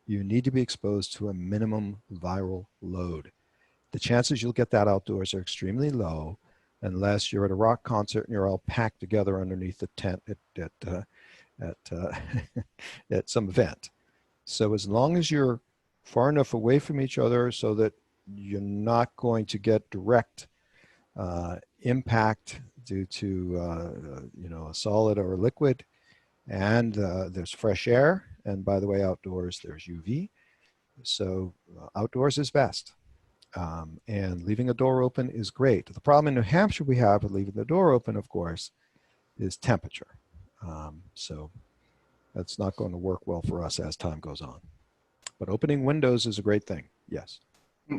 you need to be exposed to a minimum viral load. The chances you'll get that outdoors are extremely low unless you're at a rock concert and you're all packed together underneath the tent at some event. So as long as you're far enough away from each other so that you're not going to get direct impact due to a solid or a liquid, and there's fresh air, and by the way, outdoors there's UV, so outdoors is best, and leaving a door open is great. The problem in New Hampshire we have with leaving the door open, of course, is temperature, so that's not going to work well for us as time goes on. But opening windows is a great thing, yes.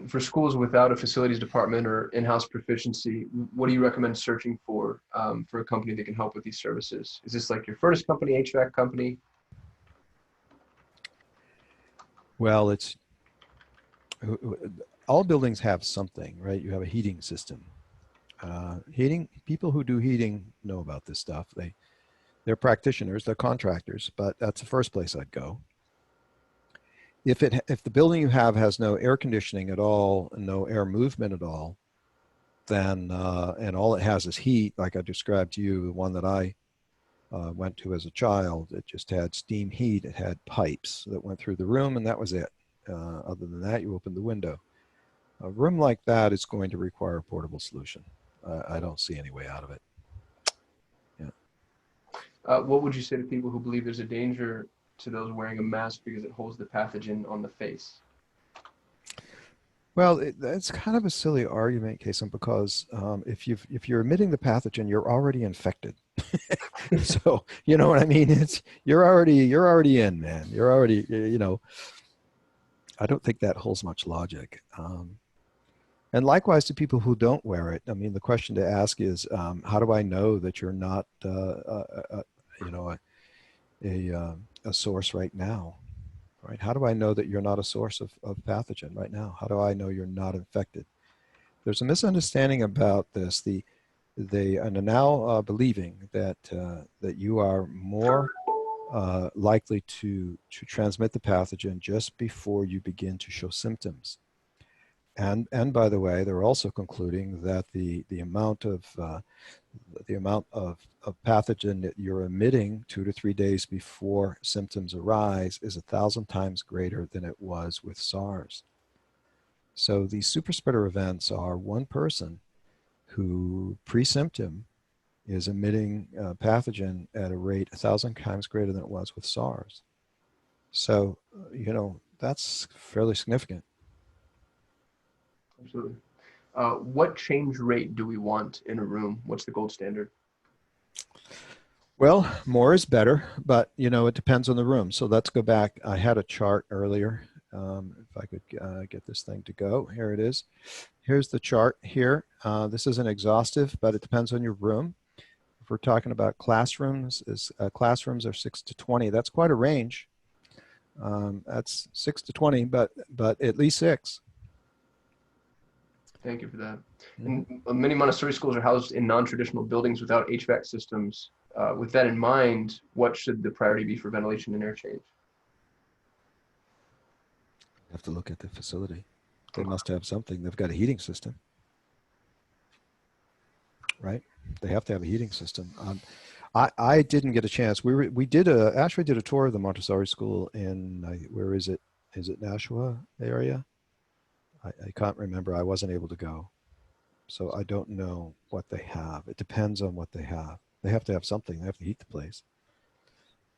For schools without a facilities department or in-house proficiency, what do you recommend searching for a company that can help with these services? Is this like your furnace company, HVAC company? Well, it's all buildings have something, right? You have a heating system. People who do heating know about this stuff. They're practitioners, they're contractors, but that's the first place I'd go. If the building you have has no air conditioning at all, and no air movement at all, then and all it has is heat, like I described to you, the one that I went to as a child, it just had steam heat. It had pipes that went through the room, and that was it. Other than that, you opened the window. A room like that is going to require a portable solution. I don't see any way out of it. Yeah. What would you say to people who believe there's a danger to those wearing a mask because it holds the pathogen on the face? Well, it's kind of a silly argument, Kasem, because if you're emitting the pathogen, you're already infected. So you know what I mean? You're already in, man. You're already, I don't think that holds much logic. And likewise to people who don't wear it. I mean, the question to ask is, how do I know that you're not, you know, a source right now? Right? How do I know that you're not a source of pathogen right now? How do I know you're not infected? There's a misunderstanding about this. They are now believing that that you are more likely to transmit the pathogen just before you begin to show symptoms. And by the way, they're also concluding that the amount of pathogen that you're emitting 2 to 3 days before symptoms arise is 1,000 times greater than it was with SARS. So these super spreader events are one person who pre-symptom is emitting pathogen at a rate 1,000 times greater than it was with SARS. So, you know, that's fairly significant. Absolutely. What change rate do we want in a room? What's the gold standard? Well, more is better, but you know, it depends on the room. So let's go back. I had a chart earlier. If I could get this thing to go. Here it is. Here's the chart here. This isn't exhaustive, but it depends on your room. If we're talking about classrooms, classrooms are 6 to 20. That's quite a range. That's 6 to 20, but at least 6. Thank you for that. Mm-hmm. And many Montessori schools are housed in non-traditional buildings without HVAC systems. With that in mind, what should the priority be for ventilation and air change? You have to look at the facility. They must have something. They've got a heating system, right? They have to have a heating system. I didn't get a chance. Ashway did a tour of the Montessori school in where is it? Is it Nashua area? I can't remember. I wasn't able to go, so I don't know what they have. It depends on what they have. They have to have something. They have to heat the place.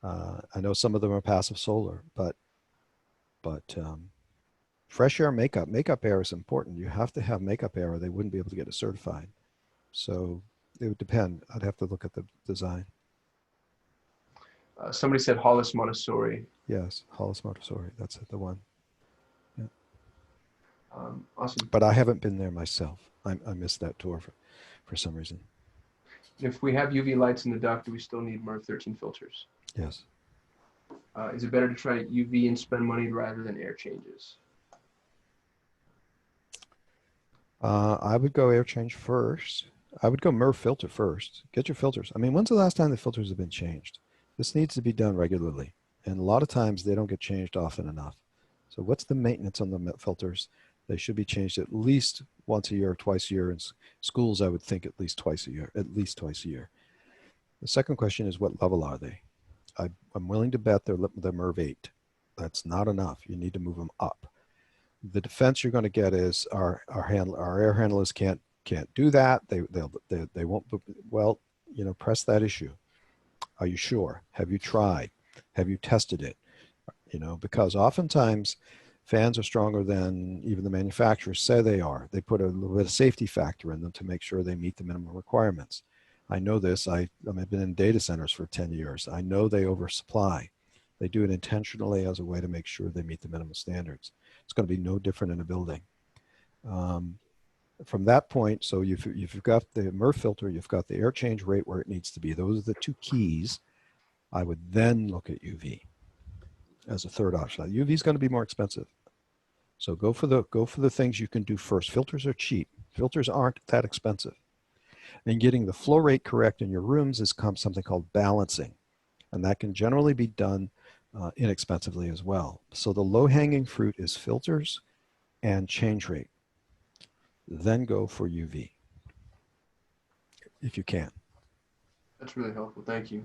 I know some of them are passive solar, but fresh air makeup air is important. You have to have makeup air, or they wouldn't be able to get it certified. So it would depend. I'd have to look at the design. Somebody said Hollis Montessori. Yes, Hollis Montessori. That's the one. Yeah. Awesome. But I haven't been there myself. I missed that tour for some reason. If we have UV lights in the duct, do we still need MERV 13 filters? Yes. Is it better to try UV and spend money rather than air changes? I would go air change first. I would go MERV filter first. Get your filters. I mean, when's the last time the filters have been changed? This needs to be done regularly. And a lot of times they don't get changed often enough. So what's the maintenance on the filters? They should be changed at least once a year or twice a year. In schools, I would think at least twice a year, The second question is, what level are they? I'm willing to bet they're MERV 8. That's not enough. You need to move them up. The defense you're going to get is our air handlers can't do that. They won't. Well, you know, press that issue. Are you sure? Have you tried? Have you tested it? You know, because oftentimes fans are stronger than even the manufacturers say they are. They put a little bit of safety factor in them to make sure they meet the minimum requirements. I know this. I've been in data centers for 10 years. I know they oversupply. They do it intentionally as a way to make sure they meet the minimum standards. It's going to be no different in a building. From that point, so you've got the MERV filter, you've got the air change rate where it needs to be. Those are the two keys. I would then look at UV as a third option. Now, UV is going to be more expensive, so go for the things you can do first. Filters are cheap. Filters aren't that expensive, and getting the flow rate correct in your rooms is something called balancing, and that can generally be done inexpensively as well. So the low-hanging fruit is filters and change rate. Then go for UV if you can. That's really helpful. Thank you.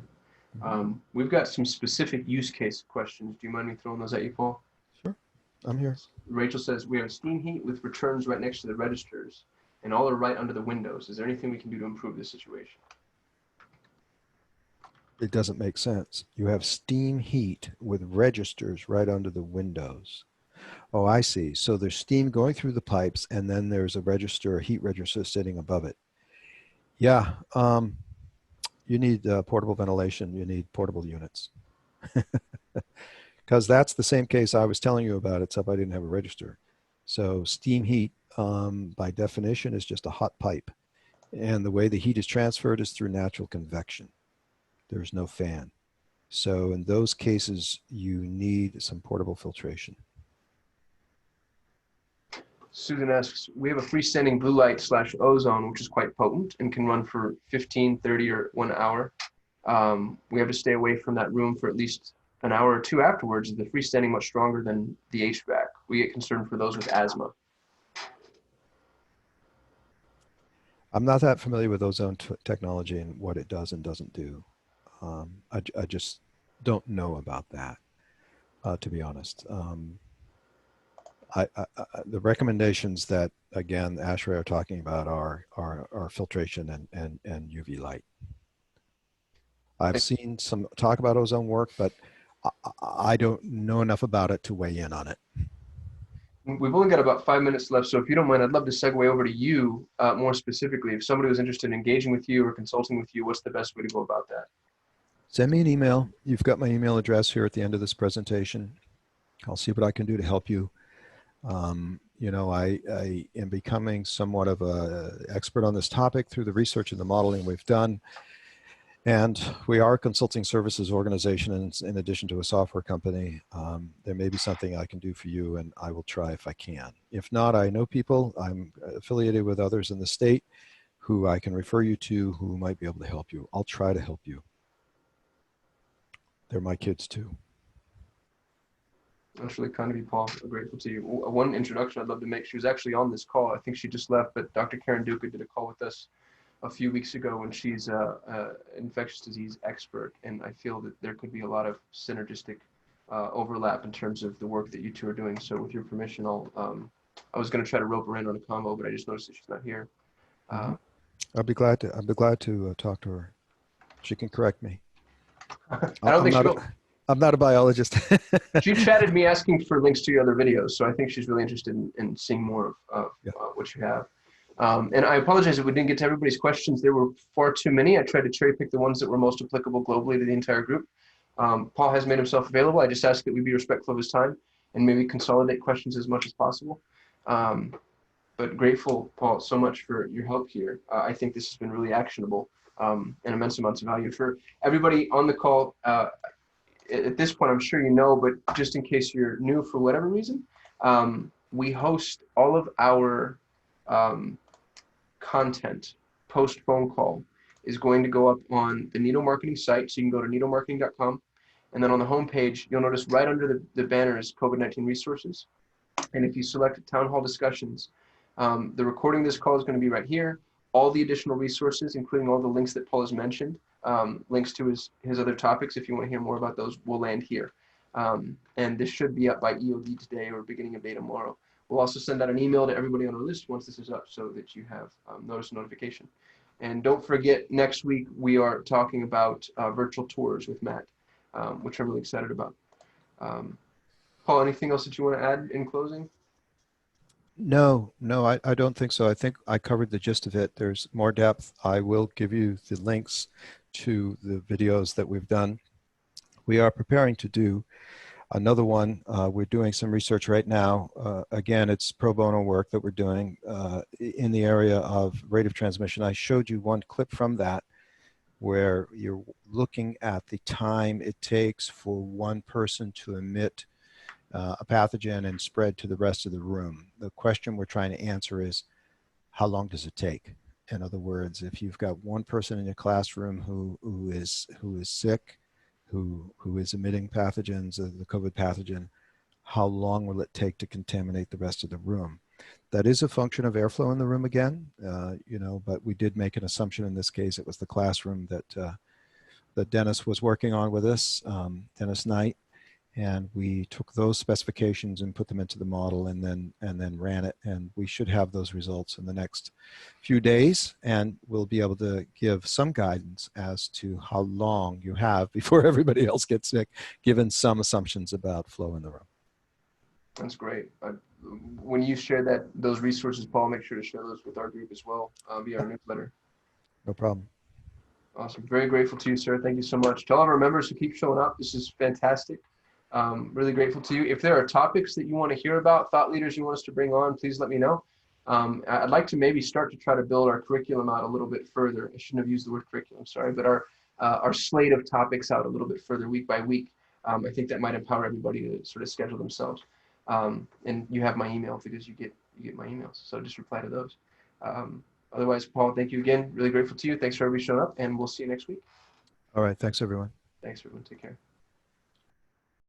We've got some specific use case questions. Do you mind me throwing those at you, Paul? Sure, I'm here. Rachel says, we have a steam heat with returns right next to the registers, and all are right under the windows. Is there anything we can do to improve this situation? It doesn't make sense. You have steam heat with registers right under the windows. Oh, I see. So there's steam going through the pipes, and then there's a heat register sitting above it. Yeah, you need portable ventilation. You need portable units. Because that's the same case I was telling you about, except I didn't have a register. So steam heat, by definition, is just a hot pipe. And the way the heat is transferred is through natural convection. There's no fan. So in those cases, you need some portable filtration. Susan asks, we have a freestanding blue light / ozone, which is quite potent and can run for 15, 30, or 1 hour. We have to stay away from that room for at least an hour or two afterwards. The freestanding much stronger than the HVAC. We get concerned for those with asthma. I'm not that familiar with ozone technology and what it does and doesn't do. I just don't know about that, to be honest. The recommendations that, again, ASHRAE are talking about are filtration and UV light. I've seen some talk about ozone work, but I don't know enough about it to weigh in on it. We've only got about 5 minutes left, so if you don't mind, I'd love to segue over to you more specifically. If somebody was interested in engaging with you or consulting with you, what's the best way to go about that? Send me an email. You've got my email address here at the end of this presentation. I'll see what I can do to help you. You know, I am becoming somewhat of an expert on this topic through the research and the modeling we've done. And we are a consulting services organization, and in addition to a software company. There may be something I can do for you, and I will try if I can. If not, I know people. I'm affiliated with others in the state who I can refer you to who might be able to help you. I'll try to help you. They're my kids too. That's really kind of you, Paul. I'm grateful to you. One introduction I'd love to make. She was actually on this call. I think she just left, but Dr. Karen Duca did a call with us a few weeks ago, and she's an infectious disease expert. And I feel that there could be a lot of synergistic overlap in terms of the work that you two are doing. So with your permission, I was going to try to rope her in on a combo, but I just noticed that she's not here. I'd be glad to talk to her. She can correct me. I don't think she will. I'm not a biologist. She chatted me asking for links to your other videos, so I think she's really interested in seeing more of what you have. And I apologize if we didn't get to everybody's questions. There were far too many. I tried to cherry pick the ones that were most applicable globally to the entire group. Paul has made himself available. I just ask that we be respectful of his time and maybe consolidate questions as much as possible. But grateful, Paul, so much for your help here. I think this has been really actionable and immense amounts of value for everybody on the call. At this point, I'm sure you know, but just in case you're new for whatever reason, we host all of our content post phone call is going to go up on the Needle Marketing site. So you can go to needlemarketing.com, and then on the homepage, you'll notice right under the banner is COVID-19 resources. And if you select town hall discussions, the recording of this call is going to be right here. All the additional resources, including all the links that Paul has mentioned, links to his other topics, if you want to hear more about those, will land here. And this should be up by EOD today or beginning of day tomorrow. We'll also send out an email to everybody on our list once this is up so that you have notice and notification. And don't forget, next week we are talking about virtual tours with Matt, which I'm really excited about. Paul, anything else that you want to add in closing? No, I don't think so. I think I covered the gist of it. There's more depth. I will give you the links to the videos that we've done. We are preparing to do another one. We're doing some research right now. Again, it's pro bono work that we're doing in the area of rate of transmission. I showed you one clip from that where you're looking at the time it takes for one person to emit a pathogen and spread to the rest of the room. The question we're trying to answer is, how long does it take? In other words, if you've got one person in your classroom who is sick, who is emitting pathogens, the COVID pathogen, how long will it take to contaminate the rest of the room? That is a function of airflow in the room again, you know, but we did make an assumption in this case. It was the classroom that Dennis was working on with us, Dennis Knight. And we took those specifications and put them into the model and then ran it. And we should have those results in the next few days. And we'll be able to give some guidance as to how long you have before everybody else gets sick, given some assumptions about flow in the room. That's great. When you share those resources, Paul, make sure to share those with our group as well via our newsletter. No problem. Awesome. Very grateful to you, sir. Thank you so much. To all of our members who keep showing up, this is fantastic. Really grateful to you. If there are topics that you want to hear about, thought leaders you want us to bring on, please let me know. I'd like to maybe start to try to build our curriculum out a little bit further. I shouldn't have used the word curriculum, sorry, but our slate of topics out a little bit further week by week. I think that might empower everybody to sort of schedule themselves. And you have my email because you get my emails, so just reply to those. Otherwise, Paul, thank you again. Really grateful to you. Thanks for everybody showing up, and we'll see you next week. All right. Thanks, everyone. Thanks, everyone. Take care.